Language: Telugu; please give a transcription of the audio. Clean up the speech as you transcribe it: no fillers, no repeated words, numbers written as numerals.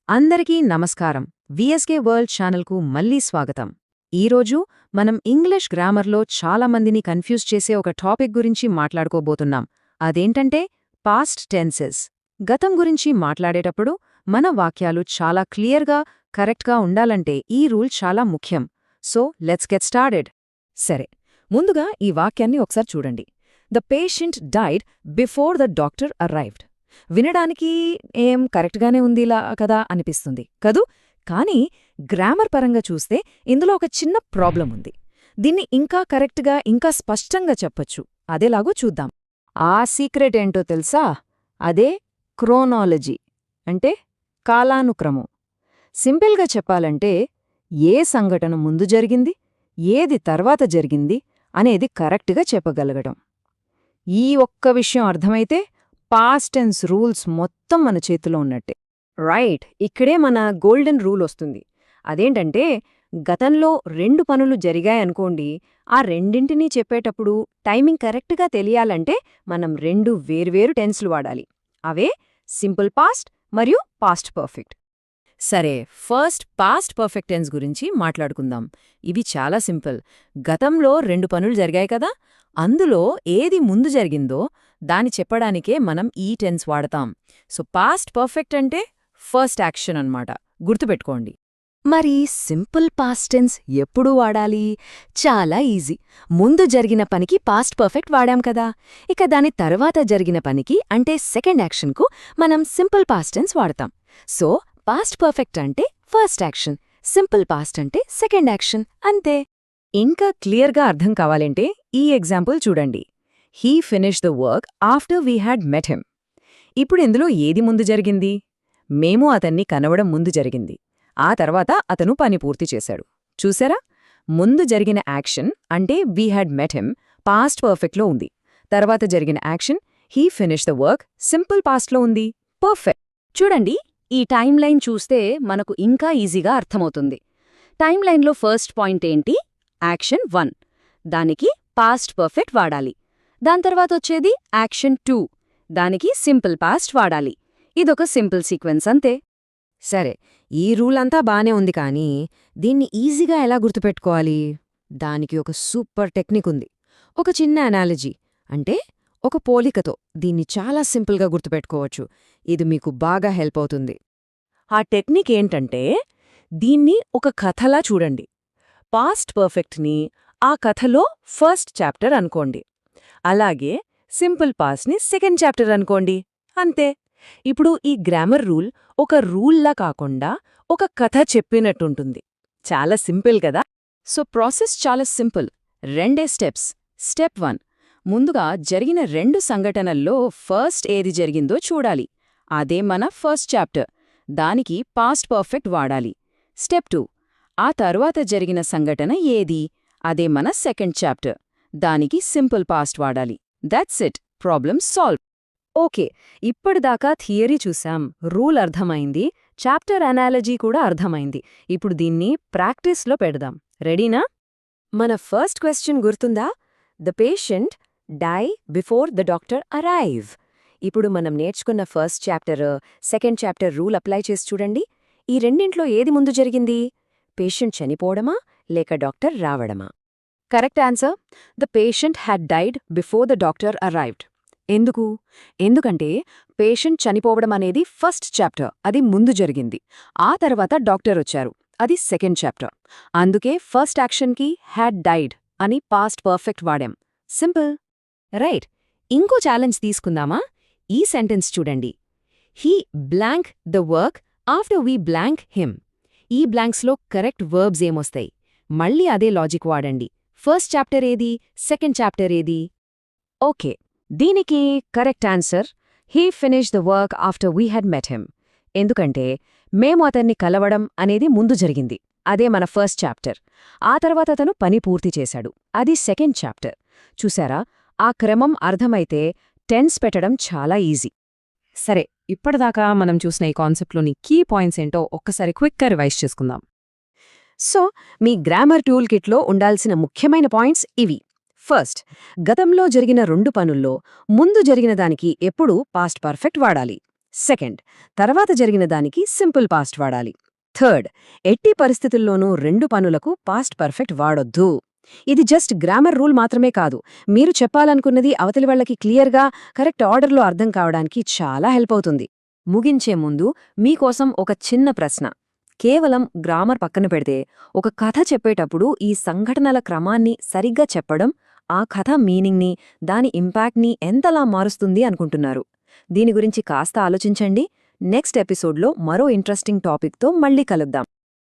అందరికీ నమస్కారం. విఎస్కే వరల్డ్ ఛానల్కు మళ్ళీ స్వాగతం. ఈరోజు మనం ఇంగ్లీష్ గ్రామర్లో చాలా మందిని కన్ఫ్యూజ్ చేసే ఒక టాపిక్ గురించి మాట్లాడుకోబోతున్నాం. అదేంటంటే పాస్ట్ టెన్సెస్. గతం గురించి మాట్లాడేటప్పుడు మన వాక్యాలు చాలా క్లియర్గా, కరెక్ట్గా ఉండాలంటే ఈ రూల్ చాలా ముఖ్యం. So let's get started. సరే, ముందుగా ఈ వాక్యాన్ని ఒకసారి చూడండి. The patient died before the doctor arrived. వినడానికి ఏం కరెక్ట్గానే ఉందిలా కదా అనిపిస్తుంది కదూ. కానీ గ్రామర్ పరంగా చూస్తే ఇందులో ఒక చిన్న ప్రాబ్లం ఉంది. దీన్ని ఇంకా కరెక్ట్గా, ఇంకా స్పష్టంగా చెప్పొచ్చు. అదేలాగో చూద్దాం. ఆ సీక్రెట్ ఏంటో తెలుసా? అదే క్రోనాలజీ, అంటే కాలానుక్రమం. సింపుల్గా చెప్పాలంటే ఏ సంఘటన ముందు జరిగింది, ఏది తర్వాత జరిగింది అనేది కరెక్ట్గా చెప్పగలగడం. ఈ ఒక్క విషయం అర్థమైతే పాస్ట్ టెన్స్ రూల్స్ మొత్తం మన చేతిలో ఉన్నట్టే. రైట్, ఇక్కడే మన గోల్డెన్ రూల్ వస్తుంది. అదేంటంటే గతంలో 2 పనులు జరిగాయనుకోండి, ఆ రెండింటినీ చెప్పేటప్పుడు టైమింగ్ కరెక్ట్గా తెలియాలంటే మనం 2 వేర్వేరు టెన్స్లు వాడాలి. అవే సింపుల్ పాస్ట్ మరియు పాస్ట్ పర్ఫెక్ట్. సరే, ఫస్ట్ పాస్ట్ పర్ఫెక్ట్ టెన్స్ గురించి మాట్లాడుకుందాం. ఇవి చాలా సింపుల్. గతంలో 2 పనులు జరిగాయి కదా, అందులో ఏది ముందు జరిగిందో దాని చెప్పడానికే మనం ఈ టెన్స్ వాడతాం. సో పాస్ట్ పర్ఫెక్ట్ అంటే ఫస్ట్ యాక్షన్ అన్నమాట, గుర్తుపెట్టుకోండి. మరి సింపుల్ పాస్ట్ టెన్స్ ఎప్పుడు వాడాలి? చాలా ఈజీ. ముందు జరిగిన పనికి పాస్ట్ పర్ఫెక్ట్ వాడాం కదా, ఇక దాని తర్వాత జరిగిన పనికి అంటే సెకండ్ యాక్షన్కు మనం సింపుల్ పాస్ట్ టెన్స్ వాడతాం. సో పాస్ట్ పర్ఫెక్ట్ అంటే ఫస్ట్ యాక్షన్, సింపుల్ పాస్ట్ అంటే సెకండ్ యాక్షన్, అంతే. ఇంకా క్లియర్గా అర్థం కావాలంటే ఈ ఎగ్జాంపుల్ చూడండి. He finish the work after we had met him. ఇప్పుడు ఇందులో ఏది ముందు జరిగింది? మేము అతన్ని కనవడం ముందు జరిగింది. ఆ తర్వాత అతను పని పూర్తి చేశాడు. చూసారా? ముందు జరిగిన యాక్షన్ అంటే we had met him past పర్ఫెక్ట్లో ఉంది. తర్వాత జరిగిన action he finish the work simple పాస్ట్లో ఉంది. పర్ఫెక్ట్. చూడండి, ఈ టైం లైన్ చూస్తే మనకు ఇంకా ఈజీగా అర్థమవుతుంది. టైం లైన్లో ఫస్ట్ పాయింట్ ఏంటి? యాక్షన్ 1. దానికి పాస్ట్ పర్ఫెక్ట్ వాడాలి. దాని తర్వాత వచ్చేది యాక్షన్ 2. దానికి సింపుల్ పాస్ట్ వాడాలి. ఇదొక సింపుల్ సీక్వెన్స్ అంతే. సరే, ఈ రూల్ అంతా బానే ఉంది, కానీ దీన్ని ఈజీగా ఎలా గుర్తుపెట్టుకోవాలి? దానికి ఒక సూపర్ టెక్నిక్ ఉంది. ఒక చిన్న అనాలజీ, అంటే ఒక పోలికతో దీన్ని చాలా సింపుల్గా గుర్తుపెట్టుకోవచ్చు. ఇది మీకు బాగా హెల్ప్ అవుతుంది. ఆ టెక్నిక్ ఏంటంటే, దీన్ని ఒక కథలా చూడండి. పాస్ట్ పర్ఫెక్ట్ని ఆ కథలో ఫస్ట్ చాప్టర్ అనుకోండి. అలాగే సింపుల్ పాస్ట్ని సెకండ్ చాప్టర్ అనుకోండి. అంతే. ఇప్పుడు ఈ గ్రామర్ రూల్ ఒక రూల్లా కాకుండా ఒక కథ చెప్పినట్టుంటుంది. చాలా సింపుల్ కదా? సో ప్రాసెస్ చాలా సింపుల్. 2 స్టెప్స్. స్టెప్ 1, ముందుగా జరిగిన 2 సంఘటనల్లో ఫస్ట్ ఏది జరిగిందో చూడాలి. అదే మన ఫస్ట్ చాప్టర్. దానికి పాస్ట్ పర్ఫెక్ట్ వాడాలి. స్టెప్ 2, ఆ తర్వాత జరిగిన సంఘటన ఏది? అదే మన సెకండ్ చాప్టర్. దానికి సింపుల్ పాస్ట్ వాడాలి. That's it. Problem solve. Okay, ఇప్పటిదాకా థియరీ చూసాం, రూల్ అర్థమైంది, చాప్టర్ అనాలజీ కూడా అర్థమైంది. ఇప్పుడు దీన్ని ప్రాక్టీస్లో పెడదాం. రెడీనా? మన ఫస్ట్ క్వశ్చన్ గుర్తుందా? The patient die before the doctor arrive. ఇప్పుడు మనం నేర్చుకున్న first chapter, second chapter rule apply చేసి చూడండి. ఈ రెండింట్లో ఏది ముందు జరిగింది? పేషెంట్ చనిపోవడమా లేక డాక్టర్ రావడమా? Correct answer, the patient had died before the doctor arrived. ఎందుకంటే పేషెంట్ చనిపోవడం అనేది ఫస్ట్ చాప్టర్, అది ముందు జరిగింది. ఆ తర్వాత డాక్టర్ వచ్చారు, అది సెకండ్ చాప్టర్. అందుకే ఫస్ట్ యాక్షన్కి హ్యాడ్ డైడ్ అని పాస్ట్ పర్ఫెక్ట్ వాడాం. సింపుల్. రైట్, ఇంకో ఛాలెంజ్ తీసుకుందామా? ఈ సెంటెన్స్ చూడండి. He blank the work after we blank him. ఈ బ్లాంక్స్లో కరెక్ట్ వర్బ్స్ ఏమొస్తాయి? మళ్ళీ అదే లాజిక్ వాడండి. ఫస్ట్ చాప్టర్ ఏది, సెకండ్ చాప్టర్ ఏది? ఓకే, దీనికి correct answer he finish the work after we had met him. ఎందుకంటే మేము అతన్ని కలవడం అనేది ముందు జరిగింది, అదే మన ఫస్ట్ చాప్టర్. ఆ తర్వాత అతను పని పూర్తి చేశాడు, అది సెకండ్ చాప్టర్. చూసారా? ఆ క్రమం అర్థమైతే టెన్స్ పెట్టడం చాలా ఈజీ. సరే, ఇప్పటిదాకా మనం చూసిన ఈ కాన్సెప్ట్లోని కీ పాయింట్స్ ఏంటో ఒక్కసారి క్విక్గా రివైజ్ చేసుకుందాం. సో మీ గ్రామర్ టూల్ కిట్లో ఉండాల్సిన ముఖ్యమైన పాయింట్స్ ఇవి. ఫస్ట్, గతంలో జరిగిన 2 పనుల్లో ముందు జరిగిన దానికి ఎప్పుడూ పాస్ట్ పర్ఫెక్ట్ వాడాలి. సెకండ్, తర్వాత జరిగిన దానికి సింపుల్ పాస్ట్ వాడాలి. థర్డ్, ఎట్టి పరిస్థితుల్లోనూ 2 పనులకు పాస్ట్ పర్ఫెక్ట్ వాడొద్దు. ఇది జస్ట్ గ్రామర్ రూల్ మాత్రమే కాదు, మీరు చెప్పాలనుకున్నది అవతలి వాళ్ళకి క్లియర్గా కరెక్ట్ ఆర్డర్లో అర్థం కావడానికి చాలా హెల్ప్ అవుతుంది. ముగించే ముందు మీకోసం ఒక చిన్న ప్రశ్న. కేవలం గ్రామర్ పక్కన పెడితే, ఒక కథ చెప్పేటప్పుడు ఈ సంఘటనల క్రమాన్ని సరిగ్గా చెప్పడం ఆ కథ మీనింగ్ని, దాని ఇంపాక్ట్ని ఎంతలా మారుస్తుంది అనుకుంటున్నారు? దీని గురించి కాస్త ఆలోచించండి. నెక్స్ట్ ఎపిసోడ్లో మరో ఇంట్రెస్టింగ్ టాపిక్తో మళ్ళీ కలుద్దాం.